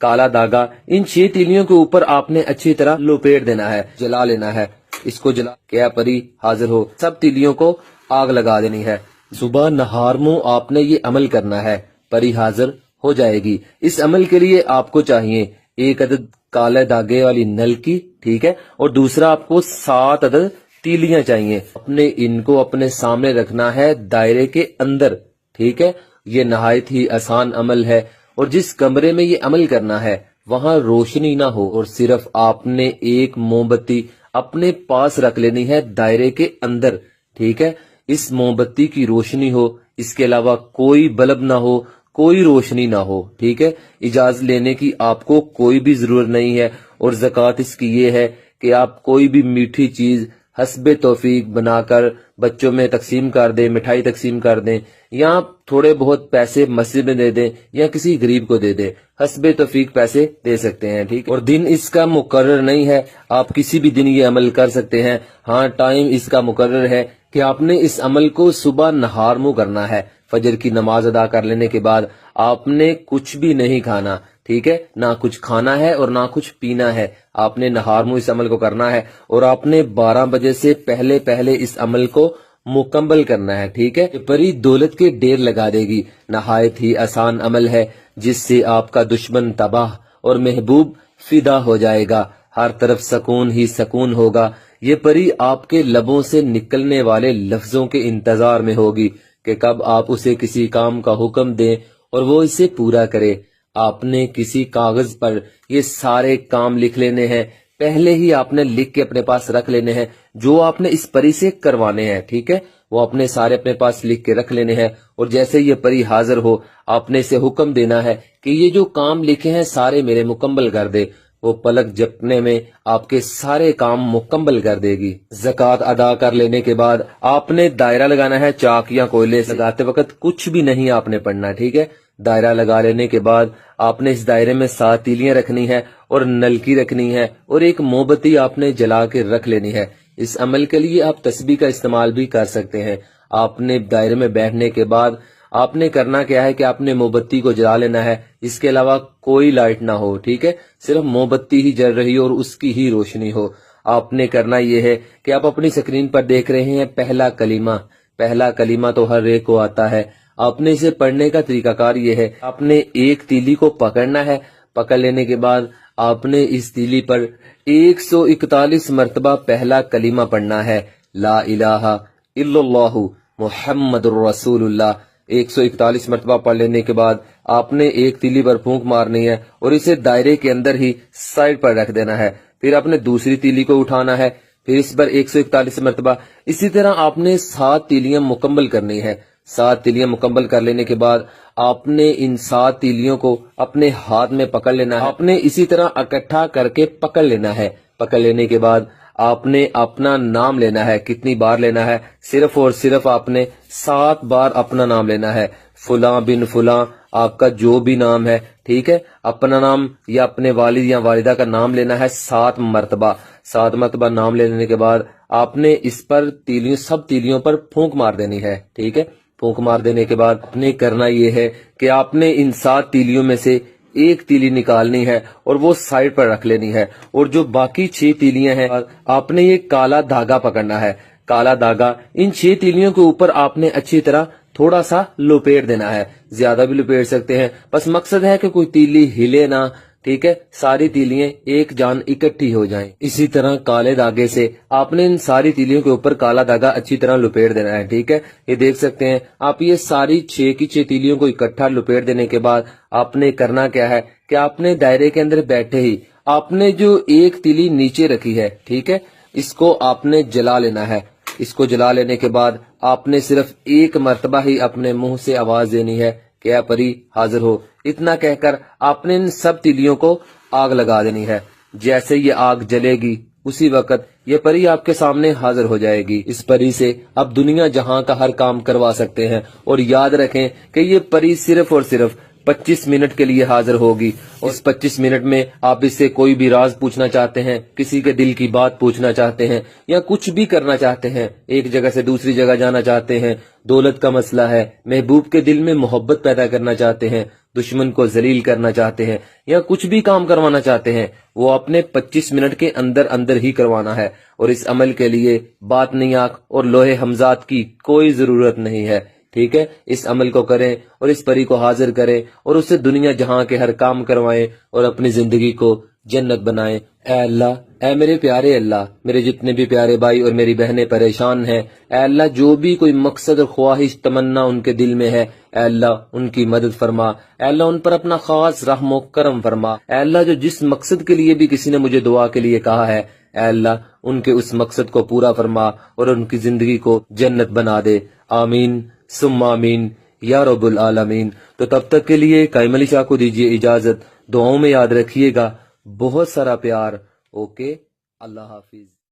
काला धागा, इन 6 तीलियों के ऊपर आपने अच्छी तरह लपेट देना है, जला लेना है। इसको जला क्या परी हाजिर हो, सब तीलियों को आग लगा देनी है। सुबह नहार मुंह आपने ये अमल करना है, परी हाजिर हो जाएगी। इस अमल के लिए आपको चाहिए 1 अदद काले धागे वाली नलकी, ठीक है, और दूसरा आपको 7 अदद तीलियां चाहिए। अपने इनको अपने सामने रखना है दायरे के अंदर, ठीक है। ये नहायत ही आसान अमल है, और जिस कमरे में ये अमल करना है वहां रोशनी ना हो, और सिर्फ आपने एक मोमबत्ती अपने पास रख लेनी है दायरे के अंदर, ठीक है। इस मोमबत्ती की रोशनी हो, इसके अलावा कोई बल्ब ना हो, कोई रोशनी ना हो, ठीक है। इजाजत लेने की आपको कोई भी जरूरत नहीं है। और ज़कात इसकी ये है कि आप कोई भी मीठी चीज हस्बे तौफीक बनाकर बच्चों में तकसीम कर दें, मिठाई तकसीम कर दें, या थोड़े बहुत पैसे मस्जिद में दे दें, या किसी गरीब को दे दें। हस्बे तौफीक पैसे दे सकते हैं, ठीक। और दिन इसका मुकर्रर नहीं है, आप किसी भी दिन ये अमल कर सकते हैं। हाँ, टाइम इसका मुकर्रर है कि आपने इस अमल को सुबह नहार मुंह करना है। फजर की नमाज अदा कर लेने के बाद आपने कुछ भी नहीं खाना, ठीक है, ना कुछ खाना है और ना कुछ पीना है। आपने नहार मुंह इस अमल को करना है, और आपने 12 बजे से पहले पहले इस अमल को मुकम्मल करना है, ठीक है। परी दौलत के ढेर लगा देगी। नहायत ही आसान अमल है, जिससे आपका दुश्मन तबाह और महबूब फिदा हो जाएगा। हर तरफ सुकून ही सुकून होगा। ये परी आपके लबों से निकलने वाले लफ्जों के इंतजार में होगी कि कब आप उसे किसी काम का हुक्म दें और वो इसे पूरा करे। आपने किसी कागज पर ये सारे काम लिख लेने हैं, पहले ही आपने लिख के अपने पास रख लेने हैं, जो आपने इस परी से करवाने हैं, ठीक है। वो आपने सारे अपने पास लिख के रख लेने हैं, और जैसे ये परी हाजिर हो आपने इसे हुक्म देना है कि ये जो काम लिखे हैं सारे मेरे मुकम्मल कर दे। वो पलक झपकने में आपके सारे काम मुकम्मल कर देगी। ज़कात अदा कर लेने के बाद आपने दायरा लगाना है चाक या कोयले से। लगाते वक्त कुछ भी नहीं आपने पढ़ना, ठीक है। दायरा लगा लेने के बाद आपने इस दायरे में 7 तीलियां रखनी है, और नलकी रखनी है, और एक मोमबत्ती आपने जला के रख लेनी है। इस अमल के लिए आप तस्बीह का इस्तेमाल भी कर सकते हैं। आपने दायरे में बैठने के बाद आपने करना क्या है कि आपने मोमबत्ती को जला लेना है, इसके अलावा कोई लाइट ना हो, ठीक है। सिर्फ मोमबत्ती ही जल रही हो और उसकी ही रोशनी हो। आपने करना यह है कि आप अपनी स्क्रीन पर देख रहे हैं पहला कलीमा। पहला कलीमा तो हर एक को आता है। आपने इसे पढ़ने का तरीकाकार ये है, आपने एक तीली को पकड़ना है। पकड़ लेने के बाद आपने इस तीली पर 141 मरतबा पहला कलीमा पढ़ना है, ला इलाहा इल्लल्लाहु मुहम्मदुर रसूलुल्लाह। 141 मरतबा पढ़ लेने के बाद आपने एक तीली पर फूंक मारनी है, और इसे दायरे के अंदर ही साइड पर रख देना है। फिर आपने दूसरी तीली को उठाना है, फिर इस पर 141 मरतबा। इसी तरह आपने 7 तीलियां मुकम्मल करनी है। 7 तीलियां मुकम्मल कर लेने के बाद आपने इन 7 तीलियों को अपने हाथ में पकड़ लेना है। आपने इसी तरह इकट्ठा करके पकड़ लेना है। पकड़ लेने के बाद आपने अपना नाम लेना है। कितनी बार लेना है? सिर्फ और सिर्फ आपने 7 बार अपना नाम लेना है। फुला बिन फुला, आपका जो भी नाम है, ठीक है। अपना नाम या अपने वालिद या वालिदा का नाम लेना है 7 मरतबा। 7 मरतबा नाम लेने के बाद आपने इस पर सब तीलियों पर फूंक मार देनी है, ठीक है। फूंक मार देने के बाद आपने करना ये है कि आपने इन 7 तीलियों में से एक तीली निकालनी है और वो साइड पर रख लेनी है, और जो बाकी 6 तीलियां हैं आपने ये काला धागा पकड़ना है। काला धागा, इन 6 तीलियों के ऊपर आपने अच्छी तरह थोड़ा सा लपेट देना है। ज्यादा भी लपेट सकते हैं, बस मकसद है कि कोई तीली हिले ना, ठीक है। सारी तीलियां एक जान इकट्ठी हो जाएं। इसी तरह काले धागे से आपने इन सारी तीलियों के ऊपर काला धागा अच्छी तरह लपेट देना है, ठीक है। ये देख सकते हैं आप, ये सारी 6 की 6 तीलियों को इकट्ठा लपेट देने के बाद आपने करना क्या है कि आपने दायरे के अंदर बैठे ही आपने जो एक तीली नीचे रखी है, ठीक है, इसको आपने जला लेना है। इसको जला लेने के बाद आपने सिर्फ एक मरतबा ही अपने मुंह से आवाज देनी है कि या परी हाजिर हो। इतना कहकर आपने इन सब तीलियों को आग लगा देनी है। जैसे ये आग जलेगी उसी वक्त ये परी आपके सामने हाजिर हो जाएगी। इस परी से आप दुनिया जहां का हर काम करवा सकते हैं। और याद रखें कि ये परी सिर्फ और सिर्फ 25 मिनट के लिए हाजिर होगी। और इस 25 मिनट में आप इससे कोई भी राज पूछना चाहते हैं, किसी के दिल की बात पूछना चाहते हैं, या कुछ भी करना चाहते हैं, एक जगह से दूसरी जगह जाना चाहते हैं, दौलत का मसला है, महबूब के दिल में मोहब्बत पैदा करना चाहते हैं, दुश्मन को जलील करना चाहते हैं, या कुछ भी काम करवाना चाहते हैं, वो अपने 25 मिनट के अंदर अंदर ही करवाना है। और इस अमल के लिए बात नियाक और लोहे हमजात की कोई जरूरत नहीं है। ठीक है, इस अमल को करें और इस परी को हाजिर करें और उससे दुनिया जहां के हर काम करवाएं और अपनी जिंदगी को जन्नत बनाएं। ऐ अल्लाह, ऐ मेरे प्यारे अल्लाह, मेरे जितने भी प्यारे भाई और मेरी बहनें परेशान हैं, ऐ अल्लाह जो भी कोई मकसद और ख्वाहिश तमन्ना उनके दिल में है, ऐ अल्लाह उनकी मदद फरमा। ऐ अल्लाह उन पर अपना खास रहमो करम फरमा। ऐ अल्लाह जो जिस मकसद के लिए भी किसी ने मुझे दुआ के लिए कहा है, ऐ अल्लाह उनके उस मकसद को पूरा फरमा और उनकी जिंदगी को जन्नत बना दे। आमीन सुम्मा आमीन या रब्बुल आलमीन। तो तब तक के लिए कायम अली शाह को दीजिए इजाजत। दुआओं में याद रखिएगा। बहुत सारा प्यार। ओके, अल्लाह हाफिज।